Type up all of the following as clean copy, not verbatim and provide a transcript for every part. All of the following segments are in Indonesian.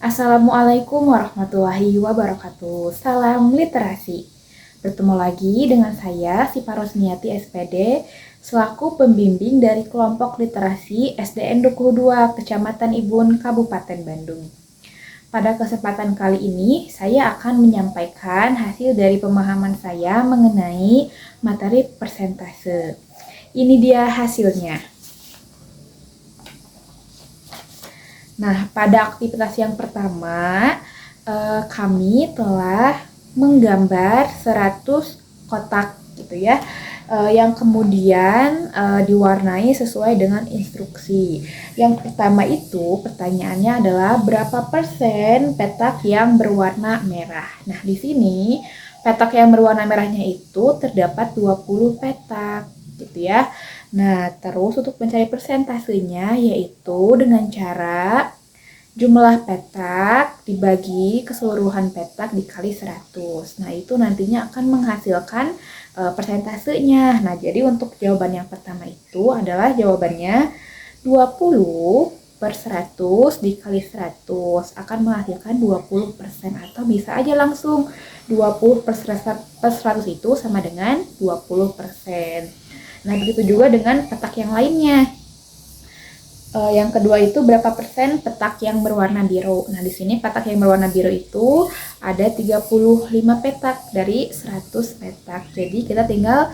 Assalamualaikum warahmatullahi wabarakatuh. Salam literasi. Bertemu lagi dengan saya, Sipa Rosniati SPD, selaku pembimbing dari kelompok literasi SDN Dukuh 2, Kecamatan Ibun, Kabupaten Bandung. Pada kesempatan kali ini, saya akan menyampaikan hasil dari pemahaman saya mengenai materi persentase. Ini dia hasilnya. Nah, pada aktivitas yang pertama, kami telah menggambar 100 kotak gitu ya, yang kemudian diwarnai sesuai dengan instruksi. Yang pertama itu pertanyaannya adalah berapa persen petak yang berwarna merah. Nah, di sini petak yang berwarna merahnya itu terdapat 20 petak gitu ya. Nah, terus untuk mencari persentasenya yaitu dengan cara jumlah petak dibagi keseluruhan petak dikali 100. Nah, itu nantinya akan menghasilkan persentasenya. Nah, jadi untuk jawaban yang pertama itu adalah jawabannya 20 per 100 dikali 100 akan menghasilkan 20%, atau bisa aja langsung 20 per 100 itu sama dengan 20%. Nah, begitu juga dengan petak yang lainnya. Yang kedua itu berapa persen petak yang berwarna biru. Nah, di sini petak yang berwarna biru itu ada 35 petak dari 100 petak. Jadi kita tinggal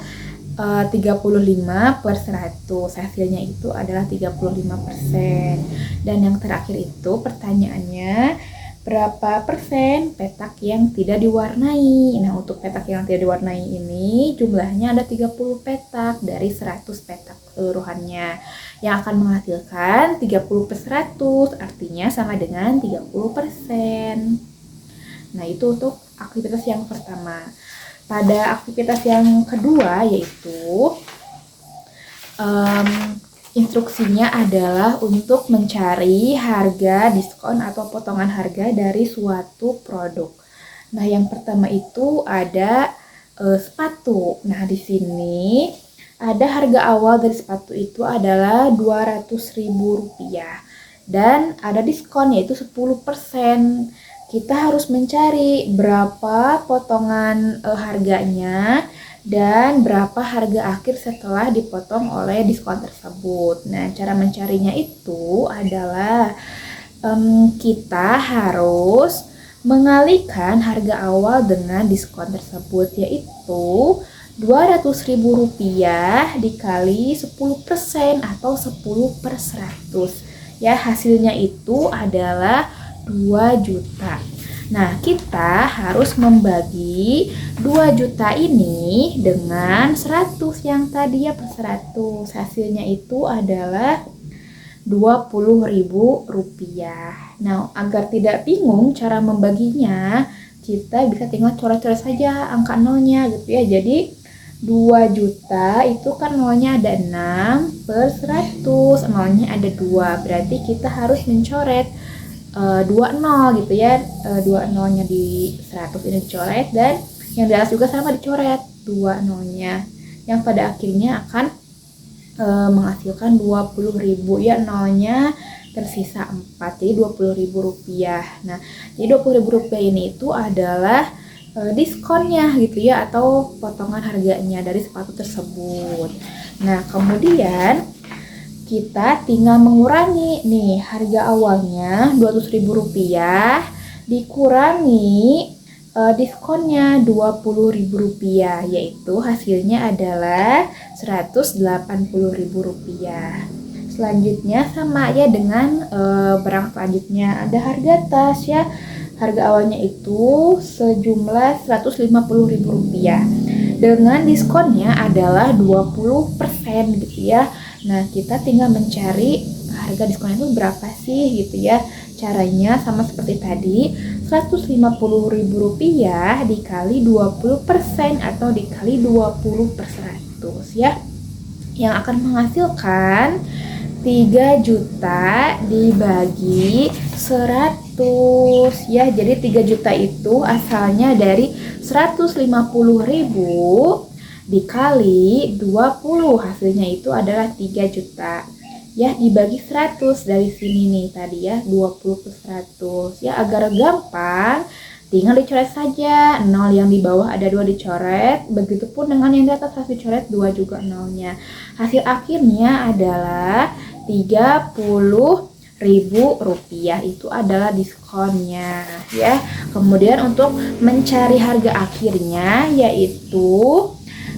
35 per 100. Hasilnya itu adalah 35%. Dan yang terakhir itu pertanyaannya berapa persen petak yang tidak diwarnai. Nah, untuk petak yang tidak diwarnai ini jumlahnya ada 30 petak dari 100 petak keseluruhannya, yang akan menghasilkan 30 per 100, artinya sama dengan 30%. Nah, itu untuk aktivitas yang pertama. Pada aktivitas yang kedua yaitu instruksinya adalah untuk mencari harga diskon atau potongan harga dari suatu produk. Nah, yang pertama itu ada sepatu. Nah, di sini ada harga awal dari sepatu itu adalah Rp200.000 dan ada diskon yaitu 10%. Kita harus mencari berapa potongan harganya dan berapa harga akhir setelah dipotong oleh diskon tersebut. Nah, cara mencarinya itu adalah kita harus mengalihkan harga awal dengan diskon tersebut, yaitu Rp200.000 dikali 10% atau 10 per 100. Ya, hasilnya itu adalah 2 juta. Nah, kita harus membagi 2 juta ini dengan 100 yang tadi ya per 100. Hasilnya itu adalah Rp20.000. Nah, agar tidak bingung cara membaginya, kita bisa tinggal coret-coret saja angka nolnya gitu ya. Jadi 2 juta itu kan nolnya ada 6 per 100, nolnya ada 2. Berarti kita harus mencoret 2 nol gitu ya. 2 nolnya di 100 ini dicoret, dan yang di atas juga sama dicoret 2 nolnya, yang pada akhirnya akan menghasilkan 20.000 ya. Nolnya tersisa 4, jadi Rp20.000. Nah, jadi Rp20.000 ini itu adalah diskonnya gitu ya, atau potongan harganya dari sepatu tersebut. Nah, kemudian kita tinggal mengurangi nih harga awalnya Rp200.000 dikurangi diskonnya Rp20.000, yaitu hasilnya adalah Rp180.000. Selanjutnya sama ya dengan barang selanjutnya, ada harga tas ya. Harga awalnya itu sejumlah Rp150.000 dengan diskonnya adalah 20% gitu ya. Nah, kita tinggal mencari harga diskonnya itu berapa sih gitu ya. Caranya sama seperti tadi, Rp150.000 dikali 20% atau dikali 20 per 100 ya, yang akan menghasilkan 3 juta dibagi 100 ya. Jadi 3 juta itu asalnya dari 150.000 dikali 20, hasilnya itu adalah 3 juta. ya dibagi 100 dari sini nih tadi ya 20 per 100 ya. Agar gampang tinggal dicoret saja, 0 yang di bawah ada 2 dicoret, begitupun dengan yang di atas harus dicoret 2 juga nolnya. Hasil akhirnya adalah 30.000 rupiah, itu adalah diskonnya ya. Kemudian untuk mencari harga akhirnya yaitu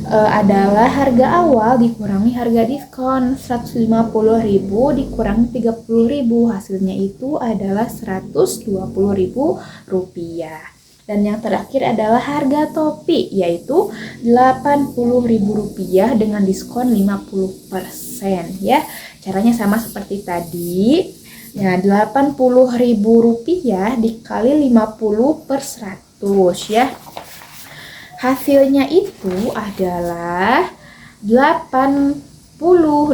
adalah harga awal dikurangi harga diskon, 150.000 dikurangi 30.000, hasilnya itu adalah 120.000 rupiah. Dan yang terakhir adalah harga topi, yaitu 80.000 rupiah dengan diskon 50% ya. Caranya sama seperti tadi. Nah, 80.000 rupiah dikali 50 per 100 ya. Hasilnya itu adalah 80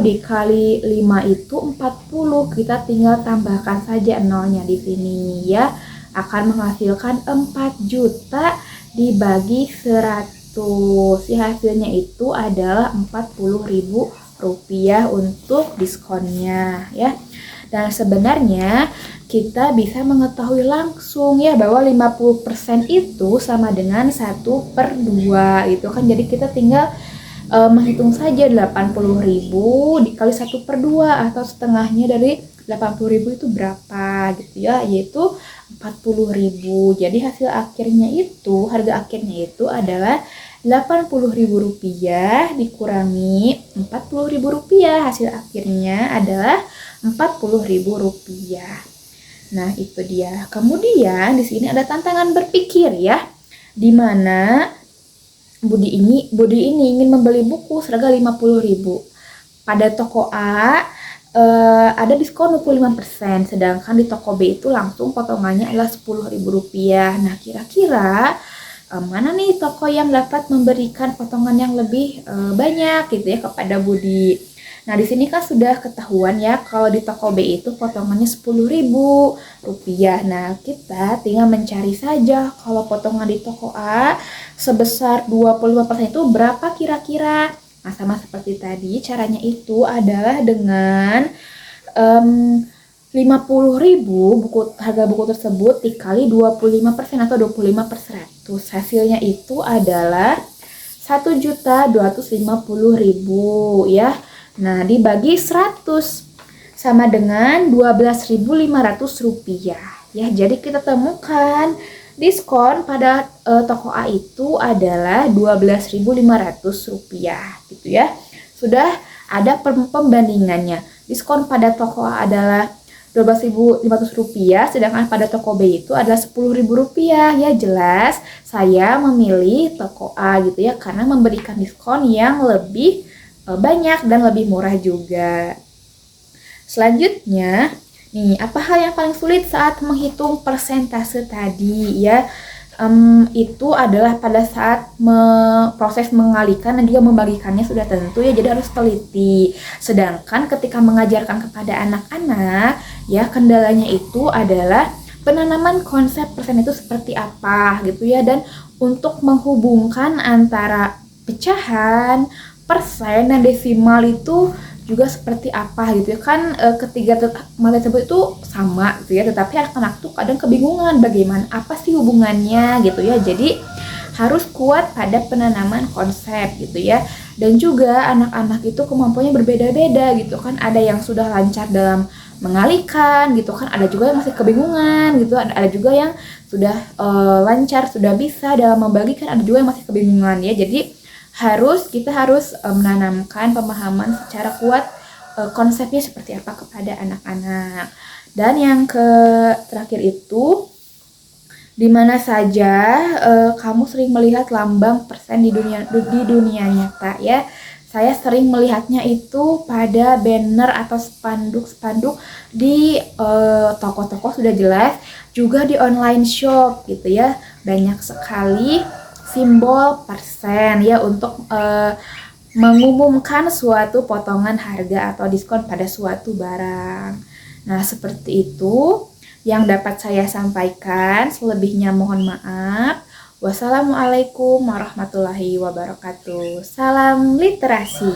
dikali 5 itu 40. Kita tinggal tambahkan saja nolnya di sini ya. Akan menghasilkan 4 juta dibagi 100. Ya, hasilnya itu adalah 40.000 rupiah untuk diskonnya ya. Dan sebenarnya kita bisa mengetahui langsung ya bahwa 50% itu sama dengan 1/2 itu kan. Jadi kita tinggal menghitung saja 80.000 dikali 1/2 atau setengahnya dari 80.000 itu berapa gitu ya, yaitu 40.000. Jadi hasil akhirnya itu, harga akhirnya itu adalah 80.000 rupiah dikurangi 40.000 rupiah. Hasil akhirnya adalah 40.000 rupiah. Nah, itu dia. Kemudian di sini ada tantangan berpikir ya, di mana Budi ini ingin membeli buku seharga 50.000. Pada toko A ada diskon 25%, sedangkan di toko B itu langsung potongannya adalah 10.000 rupiah. Nah, kira-kira mana nih toko yang dapat memberikan potongan yang lebih banyak gitu ya kepada Budi. Nah, di sini kan sudah ketahuan ya kalau di toko B itu potongannya 10.000 rupiah. Nah, kita tinggal mencari saja kalau potongan di toko A sebesar 25% itu berapa kira-kira. Nah, sama seperti tadi, caranya itu adalah dengan 50.000 harga buku tersebut dikali 25% atau 25 per 100. Hasilnya itu adalah 1.250.000 ya. Nah, dibagi 100 sama dengan 12.500 rupiah ya. Jadi kita temukan diskon pada toko A itu adalah 12.500 rupiah gitu ya. Sudah ada pembandingannya. Diskon pada toko A adalah 12.500 rupiah, sedangkan pada toko B itu adalah 10.000 rupiah ya. Jelas saya memilih toko A gitu ya, karena memberikan diskon yang lebih banyak dan lebih murah juga. Selanjutnya, nih, apa hal yang paling sulit saat menghitung persentase tadi ya? Itu adalah pada saat proses mengalihkan dan juga membagikannya sudah tentu ya, jadi harus teliti. Sedangkan ketika mengajarkan kepada anak-anak ya, kendalanya itu adalah penanaman konsep persen itu seperti apa gitu ya, dan untuk menghubungkan antara pecahan, persen dan desimal itu juga seperti apa gitu ya kan. Ketiga materi tersebut itu sama gitu ya, tetapi anak-anak tuh kadang kebingungan bagaimana apa sih hubungannya gitu ya. Jadi harus kuat pada penanaman konsep gitu ya. Dan juga anak-anak itu kemampuannya berbeda-beda gitu kan, ada yang sudah lancar dalam mengalihkan gitu kan, ada juga yang masih kebingungan gitu, ada juga yang sudah lancar, sudah bisa dalam membagikan, ada juga yang masih kebingungan ya. Jadi kita harus menanamkan pemahaman secara kuat konsepnya seperti apa kepada anak-anak. Dan yang terakhir itu, di mana saja kamu sering melihat lambang persen di dunia nyata ya. Saya sering melihatnya itu pada banner atau spanduk di toko-toko sudah jelas, juga di online shop gitu ya. Banyak sekali simbol persen ya untuk mengumumkan suatu potongan harga atau diskon pada suatu barang. Nah, seperti itu yang dapat saya sampaikan. Selebihnya mohon maaf. Wassalamualaikum warahmatullahi wabarakatuh. Salam literasi.